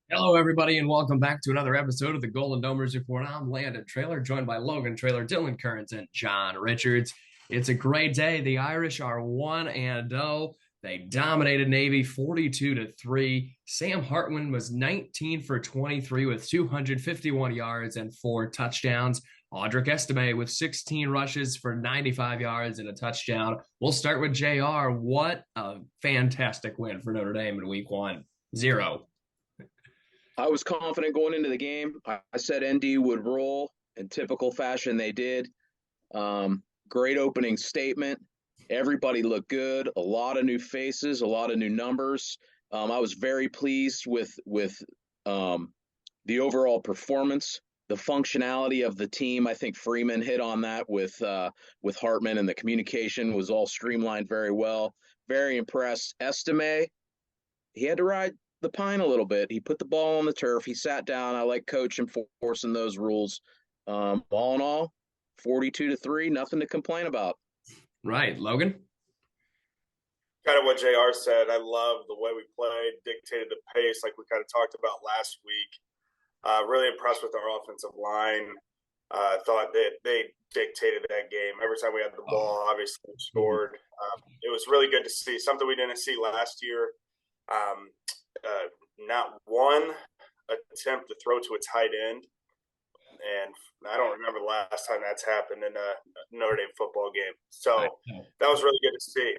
Hello, everybody, and welcome back to another episode of the Golden Domers Report. I'm Landon Traylor, joined by Logan Traylor, Dylan Kearns, and John Richards. It's a great day. The Irish are 1-0. They dominated Navy 42-3. Sam Hartman was 19 for 23 with 251 yards and 4 touchdowns. Audric Estime with 16 rushes for 95 yards and a touchdown. We'll start with JR. What a fantastic win for Notre Dame in week 1-0. I was confident going into the game. I said ND would roll in typical fashion. They did. Great opening statement. Everybody looked good. A lot of new faces, a lot of new numbers. I was very pleased with the overall performance, the functionality of the team. I think Freeman hit on that with Hartman, and the communication was all streamlined very well. Very impressed. Estime, he had to ride the pine a little bit. He put the ball on the turf. He sat down. I like coach enforcing those rules. All in all, 42-3, nothing to complain about. Right, Logan? Kind of what JR said. I love the way we played, dictated the pace like we kind of talked about last week. Really impressed with our offensive line. Thought that they dictated that game. Every time we had the ball, obviously we scored. It was really good to see, something we didn't see last year. Not one attempt to throw to a tight end. And I don't remember the last time that's happened in a Notre Dame football game. So that was really good to see.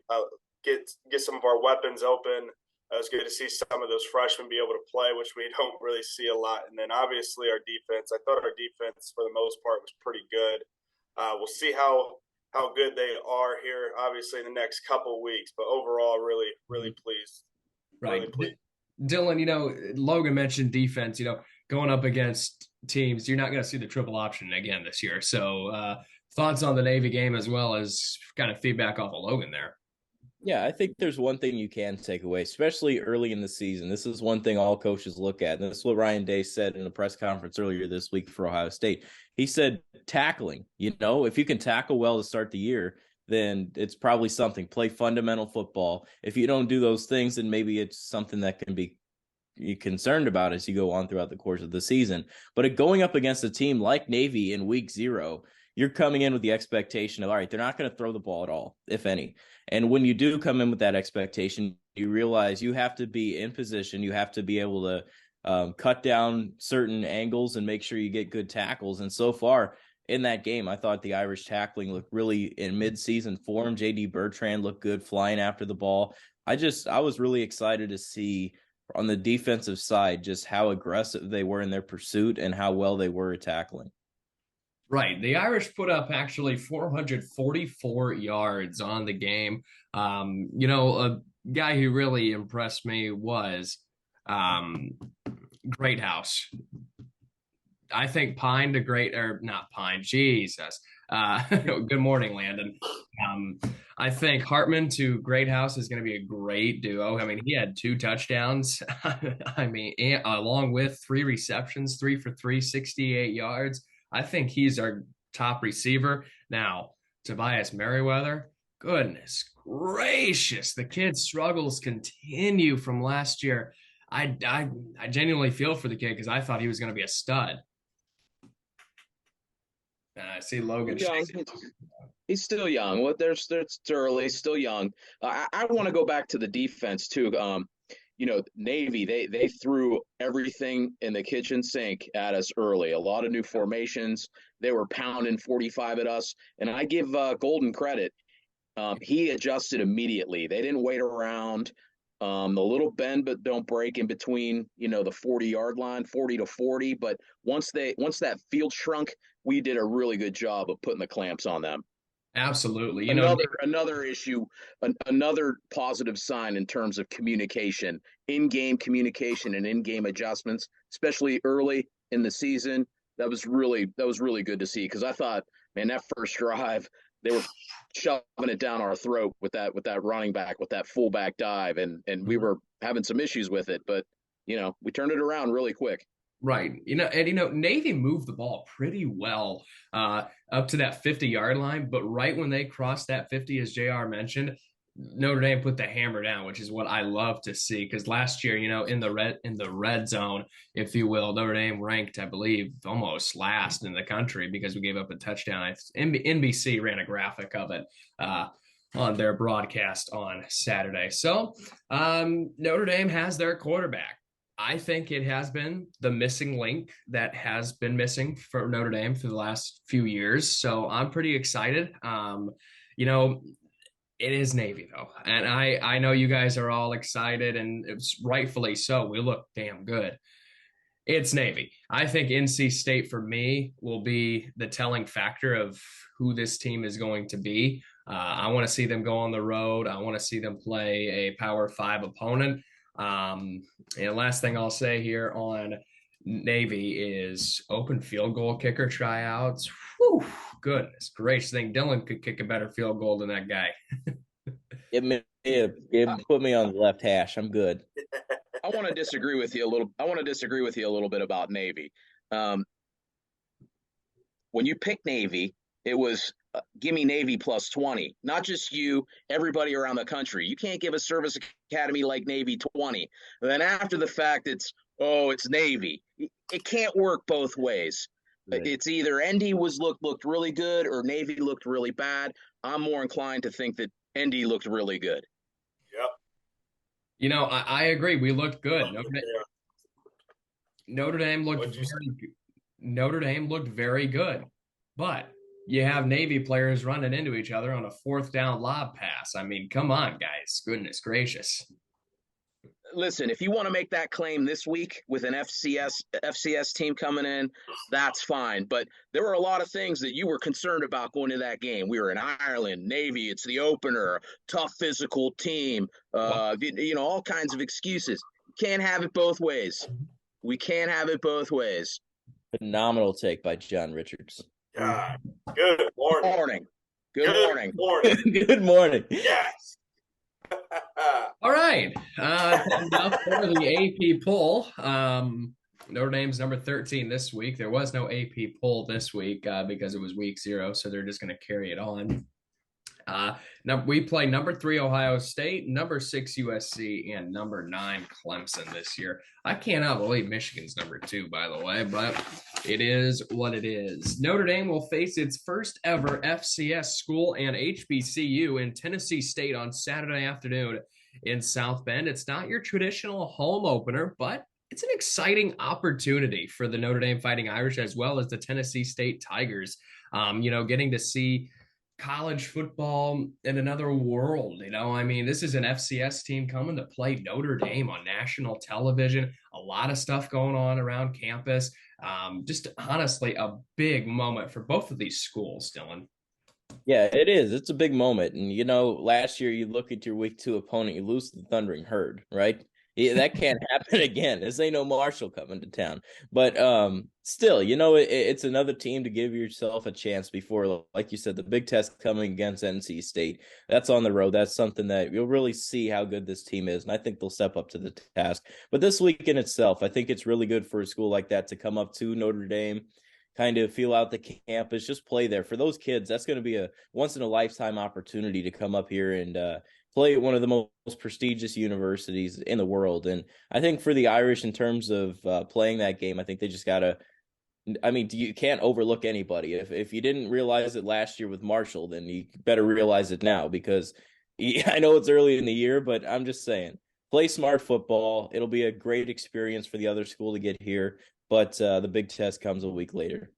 Get some of our weapons open. It was good to see some of those freshmen be able to play, which we don't really see a lot. And then obviously our defense. I thought our defense for the most part was pretty good. We'll see how good they are here, obviously in the next couple of weeks. But overall, really, really pleased. Right. Really pleased. Dylan, Logan mentioned defense, going up against teams, you're not going to see the triple option again this year. So thoughts on the Navy game as well as kind of feedback off of Logan there. Yeah, I think there's one thing you can take away, especially early in the season. This is one thing all coaches look at. And this is what Ryan Day said in a press conference earlier this week for Ohio State. He said tackling, if you can tackle well to start the year, then it's probably something. Play fundamental football. If you don't do those things, then maybe it's something that can be concerned about as you go on throughout the course of the season. But going up against a team like Navy in week 0, you're coming in with the expectation of, all right, they're not going to throw the ball at all, if any. And when you do come in with that expectation, you realize you have to be in position. You have to be able to cut down certain angles and make sure you get good tackles. And so far in that game, I thought the Irish tackling looked really in mid-season form. J.D. Bertrand looked good flying after the ball. I was really excited to see on the defensive side just how aggressive they were in their pursuit and how well they were at tackling. Right. The Irish put up actually 444 yards on the game. A guy who really impressed me was Greathouse. I think Pine to Great, or not Pine, Jesus. Good morning, Landon. I think Hartman to Greathouse is going to be a great duo. I mean, he had 2 touchdowns. Along with 3 receptions, 3 for 368 yards. I think he's our top receiver. Now, Tobias Merriweather, goodness gracious, the kid's struggles continue from last year. I genuinely feel for the kid because I thought he was going to be a stud. And I see Logan. He's still young. Well, there's early, still young. I want to go back to the defense too. Navy, they threw everything in the kitchen sink at us early. A lot of new formations. They were pounding 45 at us. And I give Golden credit. He adjusted immediately. They didn't wait around. The little bend but don't break in between, the 40-yard line, 40 to 40. But once that field shrunk, we did a really good job of putting the clamps on them. Absolutely. Another issue, another positive sign in terms of communication, in-game communication and in-game adjustments, especially early in the season. That was really good to see because I thought, man, that first drive, they were shoving it down our throat with that running back, with that fullback dive, and we were having some issues with it, but we turned it around really quick. Right. Navy moved the ball pretty well up to that 50-yard line, but right when they crossed that 50, as JR mentioned, Notre Dame put the hammer down, which is what I love to see. Because last year, in the red zone, if you will, Notre Dame ranked, I believe, almost last in the country because we gave up a touchdown. NBC ran a graphic of it on their broadcast on Saturday. So Notre Dame has their quarterback. I think it has been the missing link that has been missing for Notre Dame for the last few years. So I'm pretty excited. You know, it is Navy though, and I know you guys are all excited, and it's rightfully so. We look damn good. It's Navy. I think NC State for me will be the telling factor of who this team is going to be. I want to see them go on the road. I want to see them play a Power Five opponent. And last thing I'll say here on Navy is open field goal kicker tryouts. Whew, goodness gracious! I think Dylan could kick a better field goal than that guy. Put me on the left hash. I'm good. I want to disagree with you a little. I want to disagree with you a little bit about Navy. When you pick Navy, it was give me Navy plus 20, not just you, everybody around the country. You can't give a service academy like Navy 20. And then after the fact, it's Navy. It can't work both ways. Right. It's either ND looked really good or Navy looked really bad. I'm more inclined to think that ND looked really good. Yep. I agree. We looked good. Notre Dame looked very good, but you have Navy players running into each other on a 4th down lob pass. I mean, come on, guys. Goodness gracious. Listen, if you want to make that claim this week with an FCS team coming in, that's fine. But there were a lot of things that you were concerned about going to that game. We were in Ireland, Navy, it's the opener, tough physical team, all kinds of excuses. Can't have it both ways. We can't have it both ways. Phenomenal take by John Richards. Good morning. Good morning. Good morning. Yes. All right. Enough for the AP poll. Notre Dame's number 13 this week. There was no AP poll this week because it was week 0, so they're just going to carry it on. Now we play number 3 Ohio State, number 6 USC, and number 9 Clemson this year. I cannot believe Michigan's number 2, by the way, but it is what it is. Notre Dame will face its first ever FCS school and HBCU in Tennessee State on Saturday afternoon in South Bend. It's not your traditional home opener, but it's an exciting opportunity for the Notre Dame Fighting Irish as well as the Tennessee State Tigers. Getting to see college football in another world. This is an FCS team coming to play Notre Dame on national television. A lot of stuff going on around campus. Just honestly a big moment for both of these schools, Dylan. Yeah, it is. It's a big moment. And, last year you look at your week 2 opponent, you lose to the Thundering Herd, right? That can't happen again. This ain't no Marshall coming to town. But still, it's another team to give yourself a chance before, like you said, the big test coming against NC State. That's on the road. That's something that you'll really see how good this team is. And I think they'll step up to the task. But this week in itself, I think it's really good for a school like that to come up to Notre Dame, kind of feel out the campus, just play there. For those kids, that's going to be a once-in-a-lifetime opportunity to come up here and play at one of the most prestigious universities in the world. And I think for the Irish, in terms of playing that game, I think they just got to – you can't overlook anybody. If you didn't realize it last year with Marshall, then you better realize it now because I know it's early in the year, but I'm just saying, play smart football. It'll be a great experience for the other school to get here, but the big test comes a week later.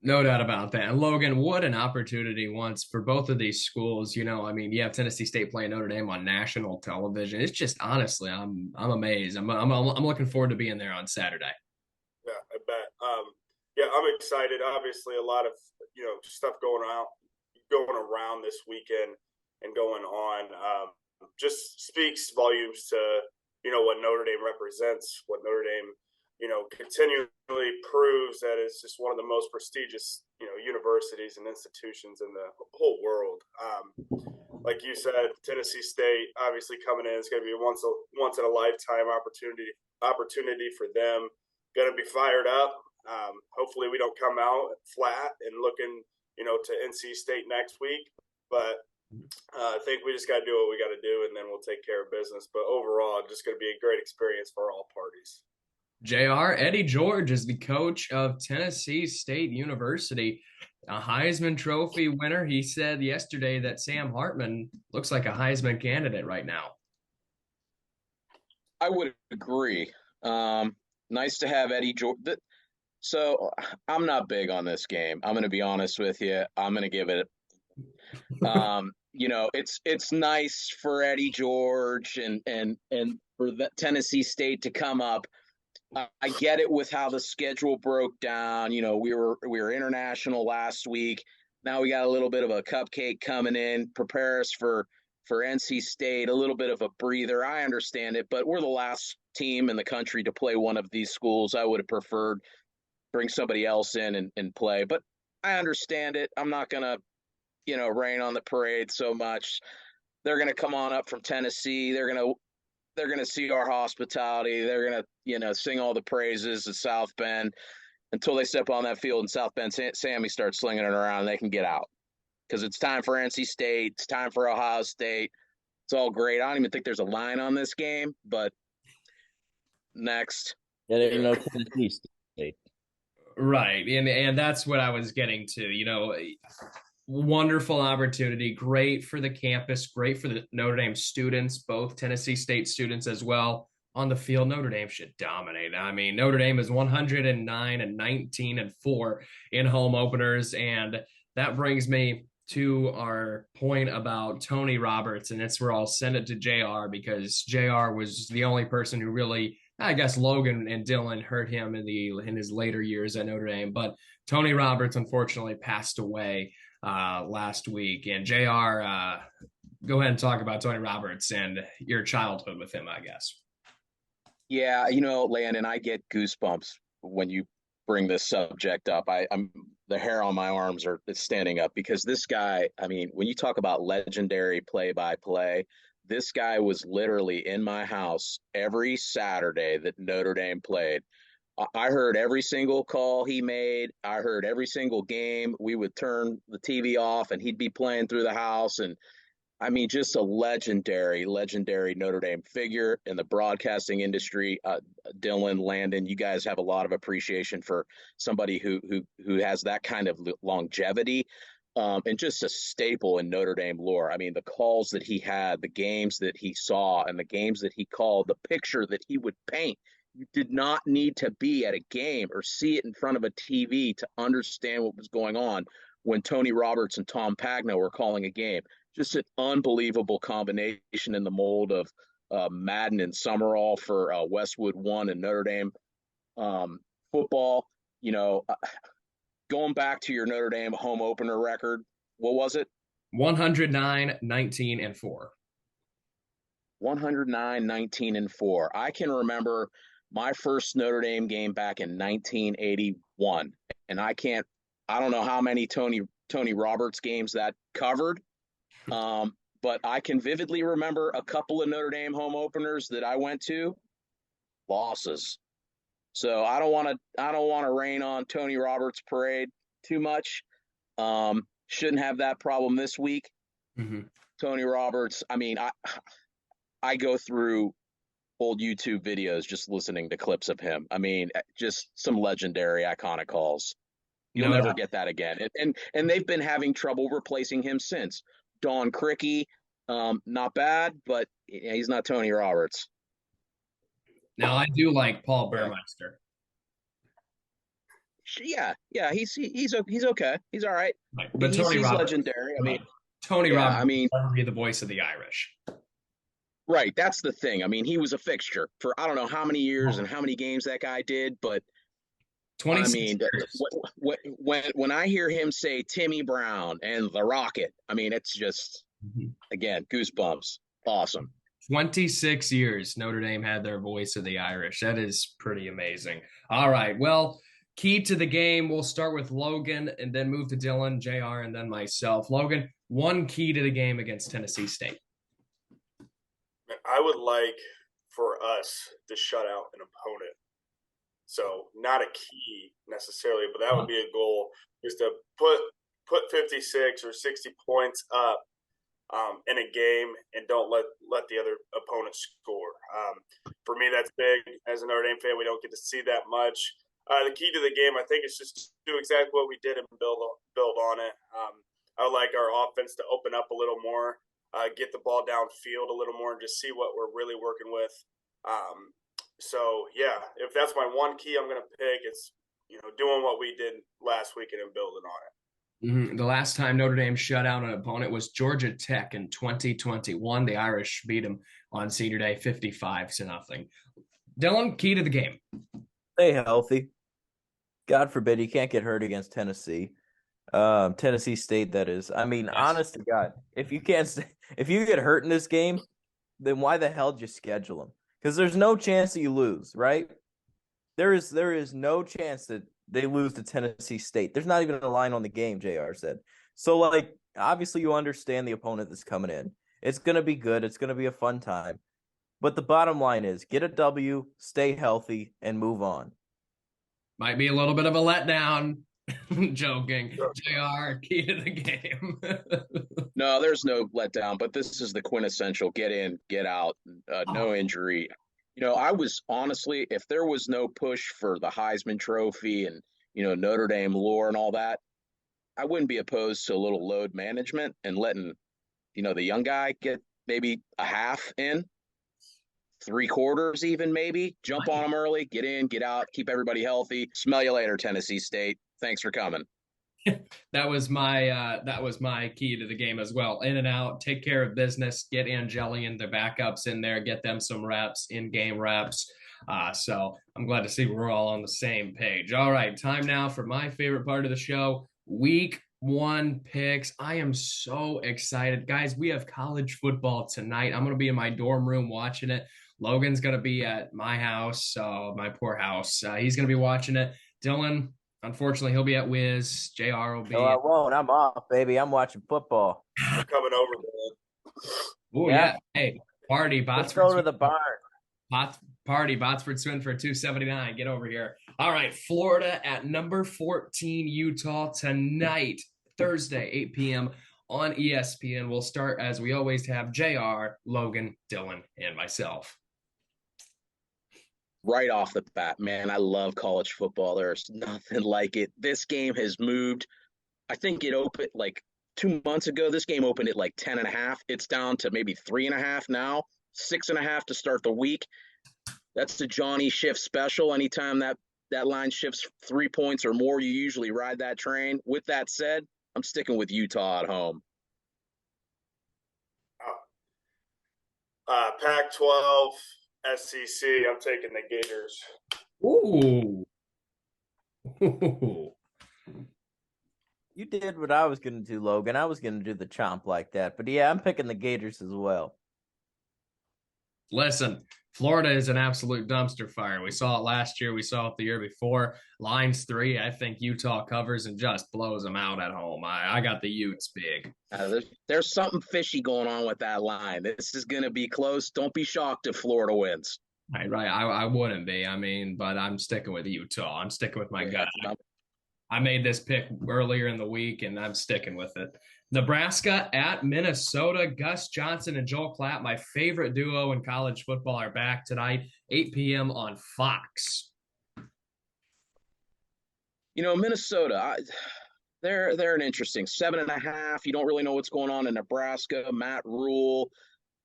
No doubt about that. And Logan, what an opportunity once for both of these schools. You have Tennessee State playing Notre Dame on national television. It's just honestly, I'm amazed. I'm looking forward to being there on Saturday. Yeah, I bet. I'm excited. Obviously, a lot of stuff going around this weekend and going on. Just speaks volumes to what Notre Dame represents, what Notre Dame continually proves that it's just one of the most prestigious, universities and institutions in the whole world. Like you said, Tennessee State obviously coming in is going to be a once in a lifetime opportunity for them. Going to be fired up. Hopefully we don't come out flat and looking, to NC State next week. But I think we just got to do what we got to do, and then we'll take care of business. But overall, just going to be a great experience for all parties. JR, Eddie George is the coach of Tennessee State University, a Heisman Trophy winner. He said yesterday that Sam Hartman looks like a Heisman candidate right now. I would agree. Nice to have Eddie George. So I'm not big on this game. I'm going to be honest with you. I'm going to give it. It's nice for Eddie George and for the Tennessee State to come up. I get it with how the schedule broke down. We were international last week. Now we got a little bit of a cupcake coming in. Prepare us for NC State, a little bit of a breather. I understand it, but we're the last team in the country to play one of these schools. I would have preferred bring somebody else in and play, but I understand it. I'm not going to, rain on the parade so much. They're going to come on up from Tennessee. They're going to see our hospitality. They're going to, sing all the praises of South Bend until they step on that field and South Bend Sammy starts slinging it around and they can get out. Because it's time for NC State. It's time for Ohio State. It's all great. I don't even think there's a line on this game, but next. Yeah, there ain't no Tennessee State. Right. And that's what I was getting to. Wonderful opportunity. Great for the campus. Great for the Notre Dame students, both Tennessee State students as well. On the field, Notre Dame should dominate. I mean, Notre Dame is 109-19-4 in home openers. And that brings me to our point about Tony Roberts, and it's where I'll send it to JR because JR was the only person who really, I guess Logan and Dylan hurt him in his later years at Notre Dame, but Tony Roberts unfortunately passed away last week. And JR, go ahead and talk about Tony Roberts and your childhood with him, I guess. Yeah, Landon, I get goosebumps when you bring this subject up. I'm the hair on my arms are standing up because this guy, I mean, when you talk about legendary play-by-play, this guy was literally in my house every Saturday that Notre Dame played. I heard every single call he made. I heard every single game. We would turn the TV off and he'd be playing through the house. And I mean, just a legendary Notre Dame figure in the broadcasting industry. Dylan, Landon, you guys have a lot of appreciation for somebody who has that kind of longevity and just a staple in Notre Dame lore. I mean, the calls that he had, the games that he saw, and the games that he called, the picture that he would paint. You did not need to be at a game or see it in front of a TV to understand what was going on when Tony Roberts and Tom Pagno were calling a game. Just an unbelievable combination in the mold of Madden and Summerall for Westwood One and Notre Dame football. Going back to your Notre Dame home opener record, what was it? 109-19-4. 109-19-4. I can remember my first Notre Dame game back in 1981, and I don't know how many Tony Roberts games that covered. But I can vividly remember a couple of Notre Dame home openers that I went to, losses. So I don't want to rain on Tony Roberts' parade too much. Shouldn't have that problem this week. Mm-hmm. Tony Roberts, I mean, I go through old YouTube videos just listening to clips of him. I mean, just some legendary iconic calls. You'll never get that again. And they've been having trouble replacing him since. Don Criqui, not bad, but he's not Tony Roberts. Now I do like Paul Burmeister. Yeah, he's okay. He's all right. But he's Roberts, legendary. I mean, Tony Roberts. I mean, will be the voice of the Irish. Right, that's the thing. I mean, he was a fixture for I don't know how many years and how many games that guy did, but 26 I mean, when I hear him say Timmy Brown and the Rocket, I mean, it's just, again, goosebumps. Awesome. 26 years Notre Dame had their voice of the Irish. That is pretty amazing. All right. Well, key to the game, we'll start with Logan and then move to Dylan, JR, and then myself. Logan, one key to the game against Tennessee State. I would like for us to shut out an opponent. So not a key necessarily, but that would be a goal, is to put 56 or 60 points up in a game and don't let the other opponent score. For me, that's big. As a Notre Dame fan, we don't get to see that much. The key to the game, I think, is just do exactly what we did and build on it. I would like our offense to open up a little more, get the ball downfield a little more, and just see what we're really working with. So yeah, if that's my one key, I'm going to pick. It's doing what we did last weekend and building on it. Mm-hmm. The last time Notre Dame shut out an opponent was Georgia Tech in 2021. The Irish beat them on Senior Day 55-0. Dylan, key to the game. Stay healthy. God forbid you can't get hurt against Tennessee. Tennessee State, that is. I mean, honest to God, if you get hurt in this game, then why the hell did you schedule them? Because there's no chance that you lose, right? There is no chance that they lose to Tennessee State. There's not even a line on the game, JR said. So, like, obviously you understand the opponent that's coming in. It's going to be good. It's going to be a fun time. But the bottom line is get a W, stay healthy, and move on. Might be a little bit of a letdown. Joking. JR, key to the game. No, there's no letdown, but this is the quintessential get in, get out, no injury. I was honestly, if there was no push for the Heisman Trophy and, Notre Dame lore and all that, I wouldn't be opposed to a little load management and letting, the young guy get maybe a half in, 3/4 even maybe, jump on them early, get in, get out, keep everybody healthy. Smell you later, Tennessee State. Thanks for coming. That was my key to the game as well. In and out, take care of business, get Angeli and the backups in there, get them some reps, in-game reps. So I'm glad to see we're all on the same page. All right, time now for my favorite part of the show, Week 1 picks. I am so excited. Guys, we have college football tonight. I'm going to be in my dorm room watching it. Logan's going to be at my house, my poor house. He's going to be watching it. Dylan, unfortunately, he'll be at Wiz. JR will be. No, I won't. I'm off, baby. I'm watching football. I'm coming over, man. Oh, yeah. Hey, party. Let's go to the barn. Party. Botsford Swinford 279. Get over here. All right. Florida at number 14, Utah tonight, Thursday, 8 p.m. on ESPN. We'll start, as we always have, JR, Logan, Dylan, and myself. Right off the bat, man, I love college football. There's nothing like it. This game has moved. I think it opened like 2 months ago. This game opened at like 10.5. It's down to maybe 3.5 now, 6.5 to start the week. That's the Johnny shift special. Anytime that line shifts 3 points or more, you usually ride that train. With that said, I'm sticking with Utah at home. Pac-12, SEC, I'm taking the Gators. Ooh. You did what I was going to do, Logan. I was going to do the chomp like that. But, yeah, I'm picking the Gators as well. Listen, Florida is an absolute dumpster fire. We saw it last year. We saw it the year before. Line's 3. I think Utah covers and just blows them out at home. I got the Utes big. There's something fishy going on with that line. This is going to be close. Don't be shocked if Florida wins. Right. I wouldn't be. I mean, but I'm sticking with Utah. I'm sticking with my gut. I made this pick earlier in the week, and I'm sticking with it. Nebraska at Minnesota. Gus Johnson and Joel Klatt, my favorite duo in college football, are back tonight, 8 p.m. on Fox. Minnesota, they're an interesting 7.5. You don't really know what's going on in Nebraska. Matt Rule,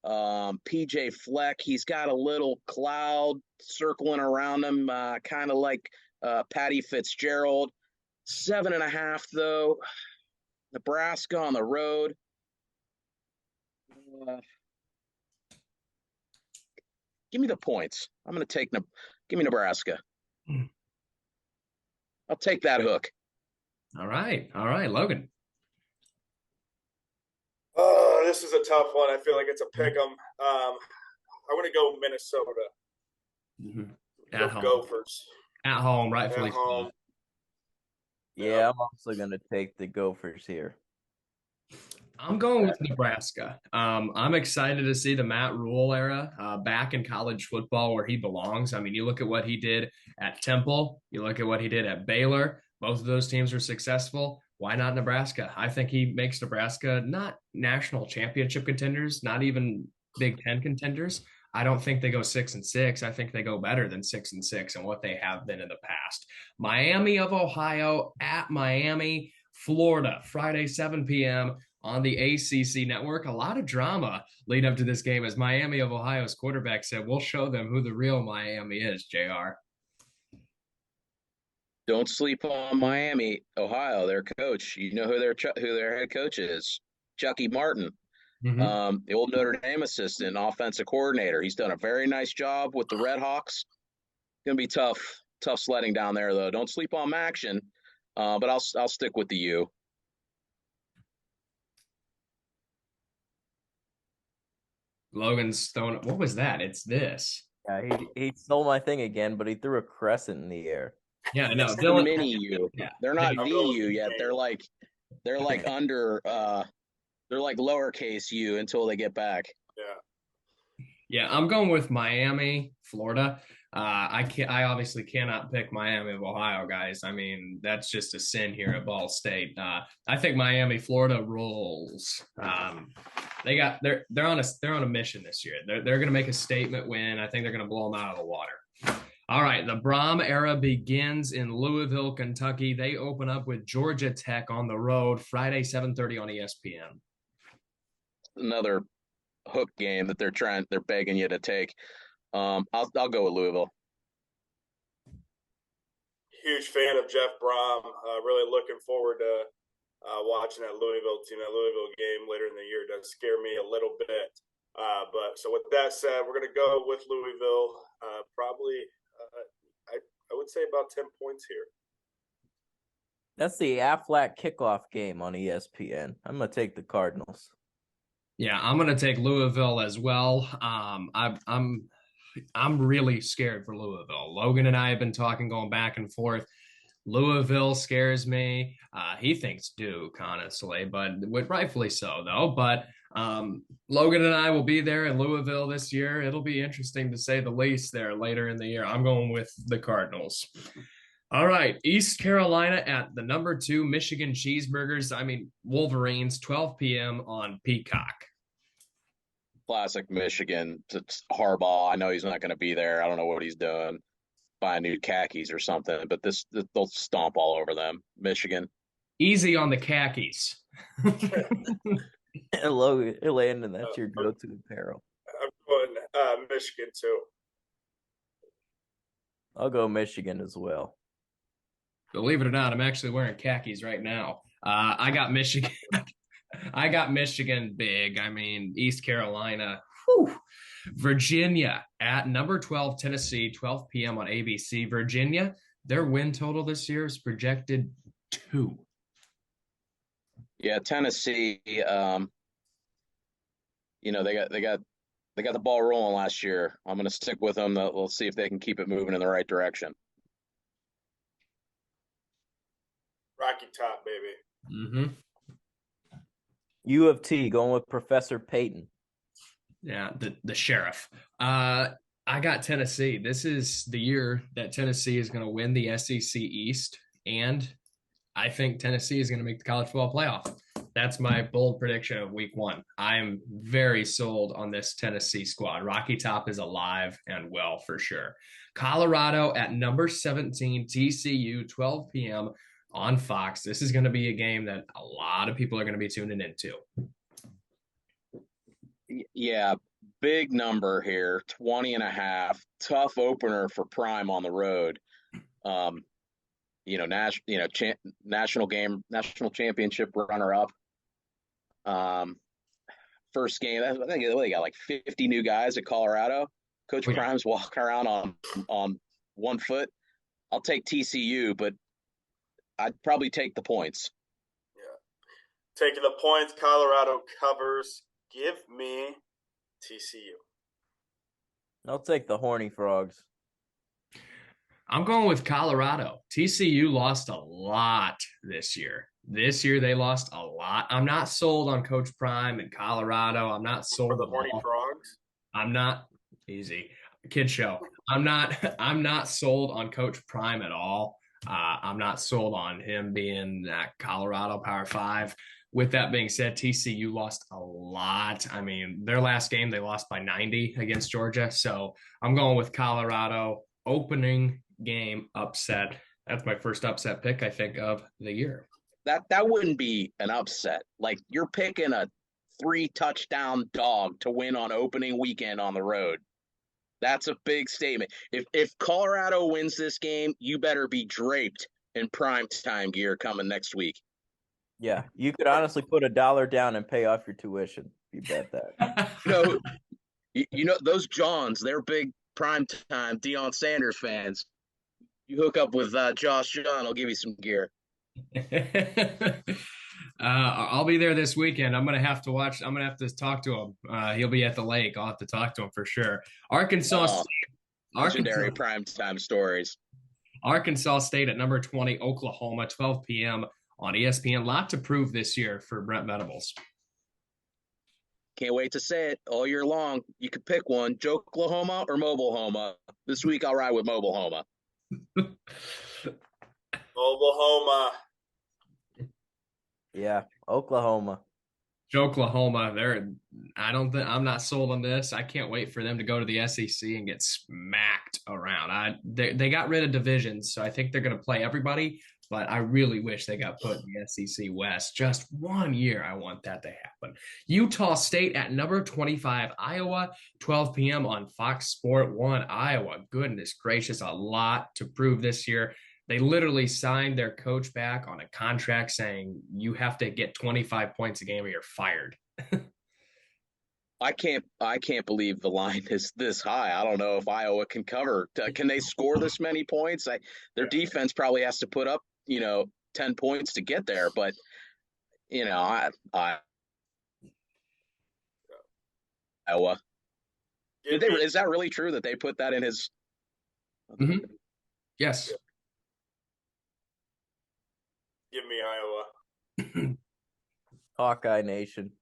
PJ Fleck, he's got a little cloud circling around him, kind of like Patty Fitzgerald. 7.5, though. Nebraska on the road. Give me the points. I'm going to give me Nebraska. I'll take that hook. All right, Logan. This is a tough one. I feel like it's a pick 'em. I want to go Minnesota. Mm-hmm. At home. Gophers. At home, rightfully so. Yeah, I'm also going to take the Gophers here. I'm going with Nebraska. I'm excited to see the Matt Rule era back in college football where he belongs. I mean, you look at what he did at Temple. You look at what he did at Baylor. Both of those teams were successful. why not Nebraska? I think he makes Nebraska not national championship contenders, not even Big Ten contenders. I don't think they go 6-6. I think they go better than 6-6 and what they have been in the past. Miami of Ohio at Miami, Florida, Friday, 7 p.m. on the ACC network. A lot of drama lead up to this game as Miami of Ohio's quarterback said, we'll show them who the real Miami is, JR. Don't sleep on Miami, Ohio. Their coach, you know who their head coach is, Chucky Martin, the old Notre Dame assistant, offensive coordinator. He's done a very nice job with the Red Hawks. Going to be tough sledding down there though. Don't sleep on Maction, but I'll stick with the U. Logan's throwing. What was that? It's this. Yeah, he stole my thing again, but he threw a crescent in the air. Yeah, no, It's Dylan. the mini U. Yeah. They're not VU yet. They're like under they're like lowercase U until they get back. Yeah, I'm going with Miami, Florida. I obviously cannot pick Miami of Ohio, guys. I mean, that's just a sin here at Ball State. I think Miami, Florida rolls. They're on a mission this year. They're going to make a statement win. I think they're going to blow them out of the water. All right, the Brom era begins in Louisville, Kentucky. They open up with Georgia Tech on the road Friday, 7:30 on ESPN. Another hook game that they're begging you to take. I'll go with Louisville. Huge fan of Jeff Brom. Really looking forward to watching that Louisville game later in the year. It does scare me a little bit. But so with that said, we're going to go with Louisville. Probably, I would say about 10 points here. That's the Aflac kickoff game on ESPN. I'm going to take the Cardinals. Yeah, I'm going to take Louisville as well. I'm really scared for Louisville. Logan and I have been talking, going back and forth. Louisville scares me. He thinks Duke, honestly, but rightfully so, though. But Logan and I will be there in Louisville this year. It'll be interesting to say the least there later in the year. I'm going with the Cardinals. All right, East Carolina at the number 2 Michigan Cheeseburgers. Wolverines, 12 p.m. on Peacock. Classic Michigan. It's Harbaugh. I know he's not going to be there. I don't know what he's doing. Buying new khakis or something, but they'll stomp all over them. Michigan. Easy on the khakis. Logan, Landon, that's your go-to apparel. I'm going Michigan too. I'll go Michigan as well. Believe it or not, I'm actually wearing khakis right now. I got Michigan. I got Michigan big. East Carolina. Whew. Virginia at number 12, Tennessee, 12 p.m. on ABC. Virginia, their win total this year is projected 2. Yeah, Tennessee. They got the ball rolling last year. I'm going to stick with them. We'll see if they can keep it moving in the right direction. Rocky Top, baby. Mm-hmm. U of T going with Professor Payton. Yeah, the sheriff. I got Tennessee. This is the year that Tennessee is going to win the SEC East, and I think Tennessee is going to make the college football playoff. That's my bold prediction of week 1. I'm very sold on this Tennessee squad. Rocky Top is alive and well for sure. Colorado at number 17, TCU, 12 p.m. on Fox. This is going to be a game that a lot of people are going to be tuning into. Yeah, big number here, 20.5. Tough opener for Prime on the road. National championship runner-up. First game, I think they got like 50 new guys at Colorado. Coach Prime's walking around on 1 foot. I'll take TCU, but I'd probably take the points. Yeah, taking the points. Colorado covers. Give me TCU. I'll take the Horny Frogs. I'm going with Colorado. TCU lost a lot this year. This year they lost a lot. I'm not sold on Coach Prime in Colorado. I'm not sold on the on Horny Frogs. I'm not easy. Kid show. I'm not sold on Coach Prime at all. I'm not sold on him being that Colorado Power 5. With that being said, TCU lost a lot. I mean, their last game, they lost by 90 against Georgia. So I'm going with Colorado opening game upset. That's my first upset pick, I think, of the year. That wouldn't be an upset. Like, you're picking a 3-touchdown dog to win on opening weekend on the road. That's a big statement. If Colorado wins this game, you better be draped in primetime gear coming next week. Yeah, you could honestly put $1 down and pay off your tuition if you bet that. You know those Johns, they're big primetime Deion Sanders fans. You hook up with Josh John, I'll give you some gear. I'll be there this weekend. I'm gonna have to watch. I'm gonna have to talk to him. He'll be at the lake. I'll have to talk to him for sure. Legendary primetime stories. Arkansas State at number 20, Oklahoma, 12 p.m. on ESPN. Lot to prove this year for Brent Venables. Can't wait to say it all year long. You could pick one, Joklahoma or Mobilehoma. This week I'll ride with Mobilehoma. Oklahoma. Yeah, Oklahoma. Oklahoma, I'm not sold on this. I can't wait for them to go to the SEC and get smacked around. They got rid of divisions, so I think they're going to play everybody, but I really wish they got put in the SEC West. Just 1 year, I want that to happen. Utah State at number 25, Iowa, 12 p.m. on Fox Sport 1. Iowa, goodness gracious, a lot to prove this year. They literally signed their coach back on a contract saying you have to get 25 points a game or you're fired. I can't believe the line is this high. I don't know if Iowa can cover. Can they score this many points? Their defense probably has to put up, 10 points to get there. But, Iowa. Is that really true that they put that in his? Mm-hmm. Yes. Give me Iowa. Hawkeye Nation.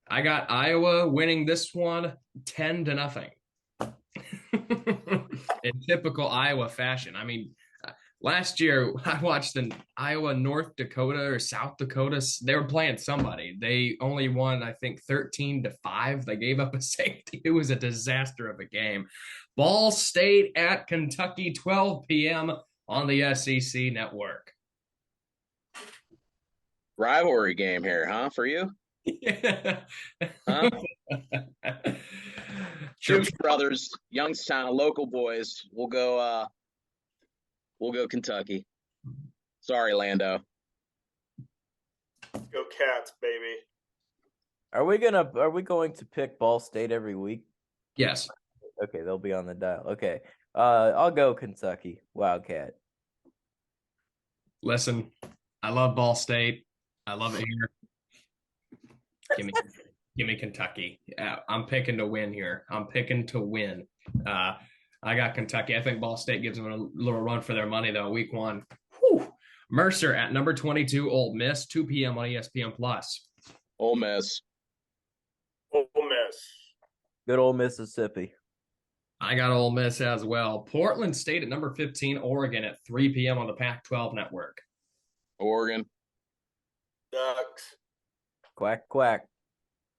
I got Iowa winning this one 10-0. In typical Iowa fashion. I mean, last year I watched an Iowa, North Dakota or South Dakota. They were playing somebody. They only won, I think, 13-5. They gave up a safety. It was a disaster of a game. Ball State at Kentucky, 12 p.m. on the SEC network. Rivalry game here, huh? For you? Huh? Jim's brothers, Youngstown, local boys. We'll go Kentucky. Sorry, Lando. Go Cats, baby. Are we going to pick Ball State every week? Yes. Okay, they'll be on the dial. Okay. I'll go Kentucky. Wildcat. Listen, I love Ball State. I love it here. Give me Kentucky. I'm picking to win here. I'm picking to win. I got Kentucky. I think Ball State gives them a little run for their money, though. Week 1. Whew. Mercer at number 22, Ole Miss, 2 p.m. on ESPN+. Ole Miss. Ole Miss. Good old Mississippi. I got Ole Miss as well. Portland State at number 15, Oregon at 3 p.m. on the Pac-12 network. Oregon. Ducks. Quack, quack.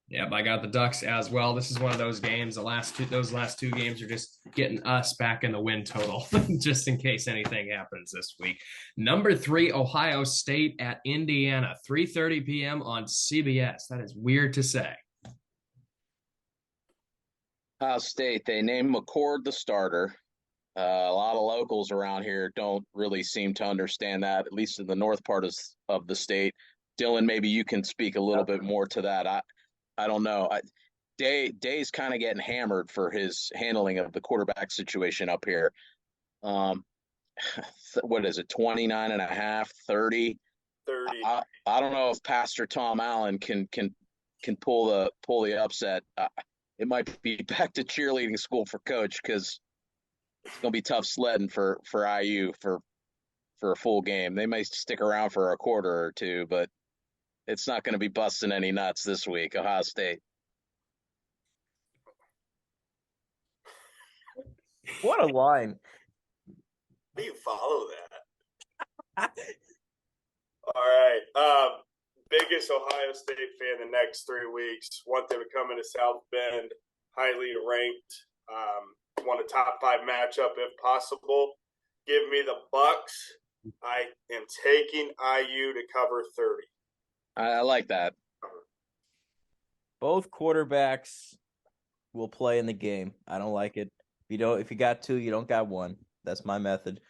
Yep, I got the Ducks as well. This is one of those games. Those last two games are just getting us back in the win total, just in case anything happens this week. Number 3, Ohio State at Indiana, 3:30 p.m. on CBS. That is weird to say. Ohio State, they named McCord the starter. A lot of locals around here don't really seem to understand that, at least in the north part of the state. Dylan, maybe you can speak a little bit more to that. I don't know. Day's kind of getting hammered for his handling of the quarterback situation up here. What is it, 29 and a half, 30? 30. I don't know if Pastor Tom Allen can pull the upset. It might be back to cheerleading school for Coach, because it's going to be tough sledding for IU for a full game. They may stick around for a quarter or two, but it's not going to be busting any nuts this week. Ohio State. What a line. do you follow that? All right. Biggest Ohio State fan the next 3 weeks. Want them to come into South Bend, highly ranked. Want a top 5 matchup if possible. Give me the Bucks. I am taking IU to cover 30. I like that. Both quarterbacks will play in the game. I don't like it. If you got 2, you don't got 1. That's my method.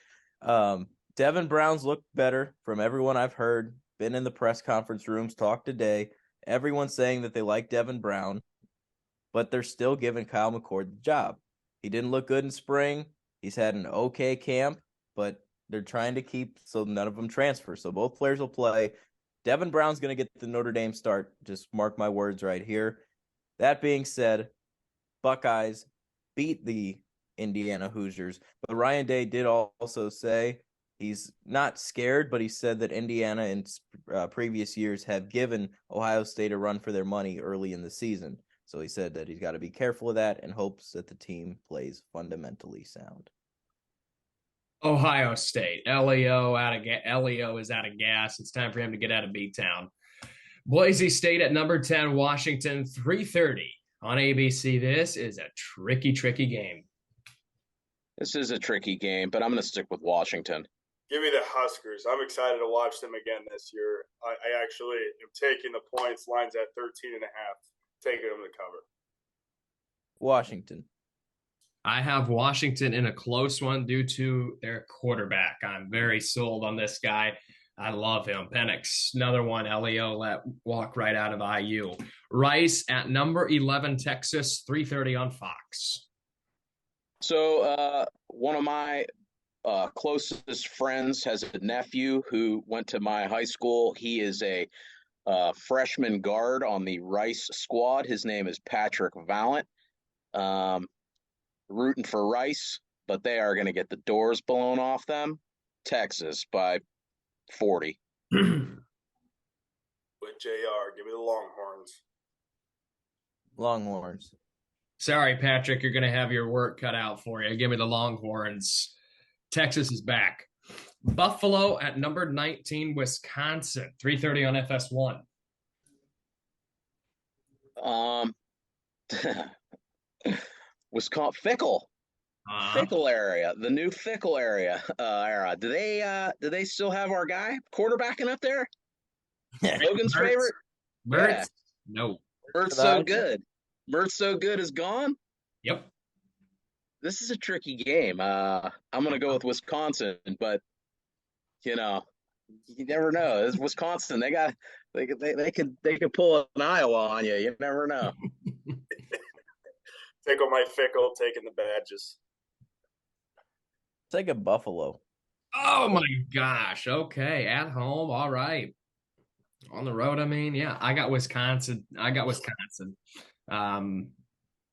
Devin Brown's looked better from everyone I've heard. Been in the press conference rooms, talked today. Everyone's saying that they like Devin Brown, but they're still giving Kyle McCord the job. He didn't look good in spring. He's had an okay camp, but they're trying to keep so none of them transfer. So both players will play. Devin Brown's going to get the Notre Dame start. Just mark my words right here. That being said, Buckeyes beat the Indiana Hoosiers. But Ryan Day did also say he's not scared, but he said that Indiana in previous years have given Ohio State a run for their money early in the season. So he said that he's got to be careful of that and hopes that the team plays fundamentally sound. Ohio State. Leo is out of gas. It's time for him to get out of B-Town. Boise State at number 10, Washington, 3:30 on ABC. This is a tricky game. This is a tricky game, but I'm going to stick with Washington. Give me the Huskers. I'm excited to watch them again this year. I actually am taking the points. Lines at 13.5. Taking them to cover. Washington. I have Washington in a close one due to their quarterback. I'm very sold on this guy. I love him. Penix, another one. Leo let walk right out of IU. Rice at number 11, Texas, 3:30 on Fox. So one of my closest friends has a nephew who went to my high school. He is a freshman guard on the Rice squad. His name is Patrick Vallant. Rooting for Rice, but they are going to get the doors blown off them. Texas by 40. With JR, give me the Longhorns. Longhorns. Sorry, Patrick, you're going to have your work cut out for you. Give me the Longhorns. Texas is back. Buffalo at number 19, Wisconsin, 3:30 on FS1. Wisconsin, Fickle area, the new Fickle area era. Do they still have our guy quarterbacking up there? Logan's favorite? Mertz? Yeah. No. Mertz so good. Mertz so good is gone? Yep. This is a tricky game. I'm going to go with Wisconsin, but you never know. It's Wisconsin. They could pull an Iowa on you. You never know. Take on my Fickle, taking the badges. Take a Buffalo. Oh my gosh. Okay. At home. All right. On the road, I mean, yeah. I got Wisconsin.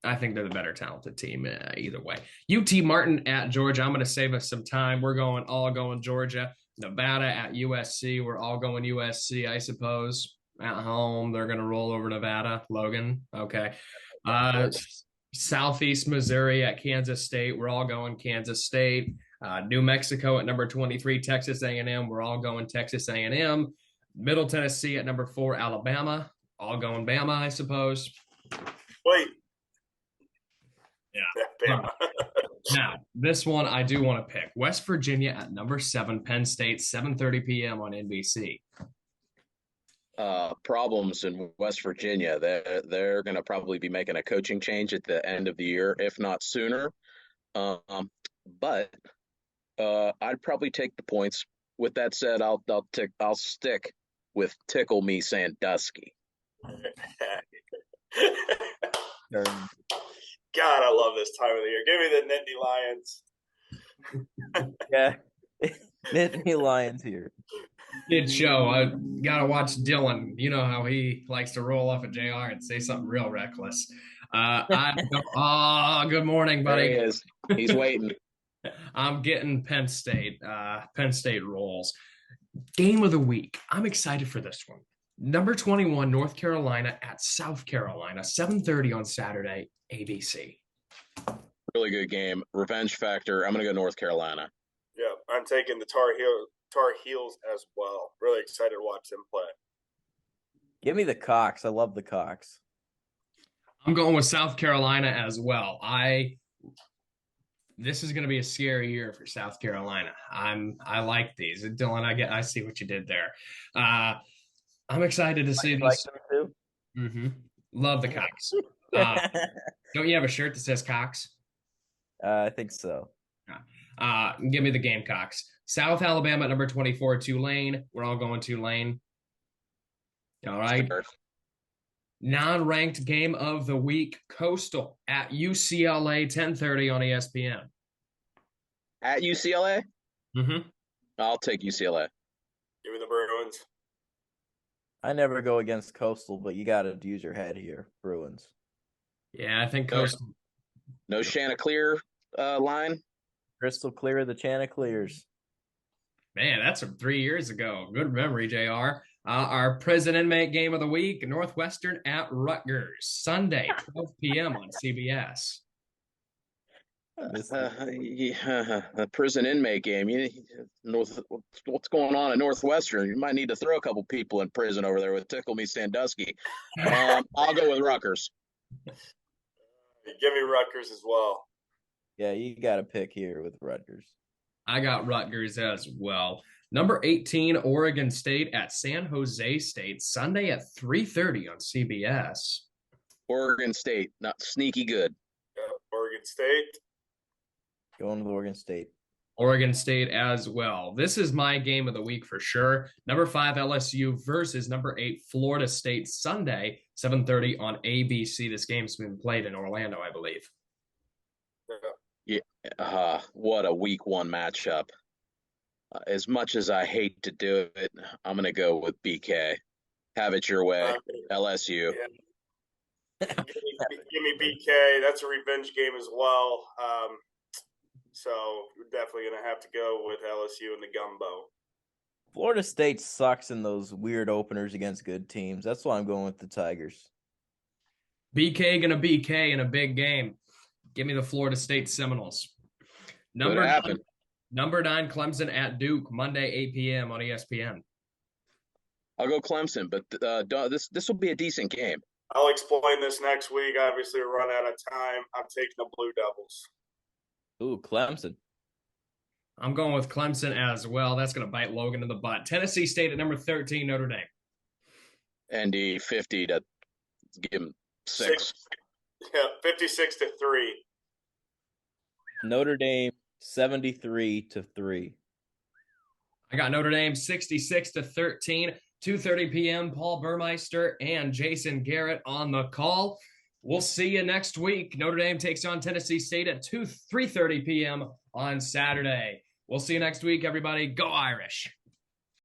I think they're the better talented team either way. UT Martin at Georgia. I'm going to save us some time. We're all going Georgia. Nevada at USC. We're all going USC, I suppose. At home, they're going to roll over Nevada. Logan. Okay. Southeast Missouri at Kansas State. We're all going Kansas State. New Mexico at number 23, Texas A&M. We're all going Texas A&M. Middle Tennessee at number 4, Alabama. All going Bama, I suppose. Wait. Yeah. Bama. Now, this one I do want to pick. West Virginia at number 7, Penn State, 7:30 p.m. on NBC. Problems in West Virginia. They're going to probably be making a coaching change at the end of the year, if not sooner. But I'd probably take the points. With that said, I'll stick with Tickle Me Sandusky. God, I love this time of the year. Give me the Nittany Lions. Yeah, Nittany Lions here. Good show. I gotta watch Dylan. You know how he likes to roll off at JR and say something real reckless. Good morning, buddy. There he is. He's waiting. I'm getting Penn State. Penn State rolls. Game of the week. I'm excited for this one. Number 21, North Carolina at South Carolina, 7:30 on Saturday, ABC. Really good game. Revenge factor. I'm going to go North Carolina. Yeah, I'm taking the Tar Heels as well. Really excited to watch them play. Give me the Cox. I love the Cox. I'm going with South Carolina as well. This is going to be a scary year for South Carolina. I like these. Dylan, I see what you did there. I'm excited to see Like these. them too? Mm-hmm. Love the Cox. Don't you have a shirt that says Cox? I think so. Give me the Gamecocks. South Alabama, number 24, Tulane. We're all going Tulane. All right. Sure. Non-ranked game of the week, Coastal at UCLA, 10:30 on ESPN. At UCLA? Mm-hmm. I'll take UCLA. Give me the Bruins. I never go against Coastal, but you got to use your head here, Bruins. Yeah, I think Coastal. No Chanticleer line? Crystal clear, the Chanticleers. Man, that's from 3 years ago. Good memory, JR. Our prison inmate game of the week, Northwestern at Rutgers, Sunday, 12 p.m. on CBS. A prison inmate game. What's going on at Northwestern? You might need to throw a couple people in prison over there with Tickle Me Sandusky. I'll go with Rutgers. Give me Rutgers as well. Yeah, you got to pick here with Rutgers. I got Rutgers as well. Number 18, Oregon State at San Jose State, Sunday at 3:30 on CBS. Oregon State, not sneaky good. Yeah, Oregon State. Going with Oregon State. Oregon State as well. This is my game of the week for sure. Number 5, LSU versus number 8, Florida State, Sunday, 7:30 on ABC. This game's been played in Orlando, I believe. Yeah, what a week 1 matchup. As much as I hate to do it, I'm going to go with BK. Have it your way, LSU. Yeah. Give me BK. That's a revenge game as well. So we're definitely going to have to go with LSU and the gumbo. Florida State sucks in those weird openers against good teams. That's why I'm going with the Tigers. BK going to BK in a big game. Give me the Florida State Seminoles. Number 9, Clemson at Duke, Monday, 8 p.m. on ESPN. I'll go Clemson, but this will be a decent game. I'll explain this next week. Obviously, we're running out of time. I'm taking the Blue Devils. Ooh, Clemson. I'm going with Clemson as well. That's going to bite Logan in the butt. Tennessee State at number 13, Notre Dame. ND 50 to give them 6. Yeah, 56-3. Notre Dame 73-3. I got Notre Dame 66-13. 2:30 p.m. Paul Burmeister and Jason Garrett on the call. We'll see you next week. Notre Dame takes on Tennessee State at 3:30 p.m. on Saturday. We'll see you next week, everybody. Go Irish.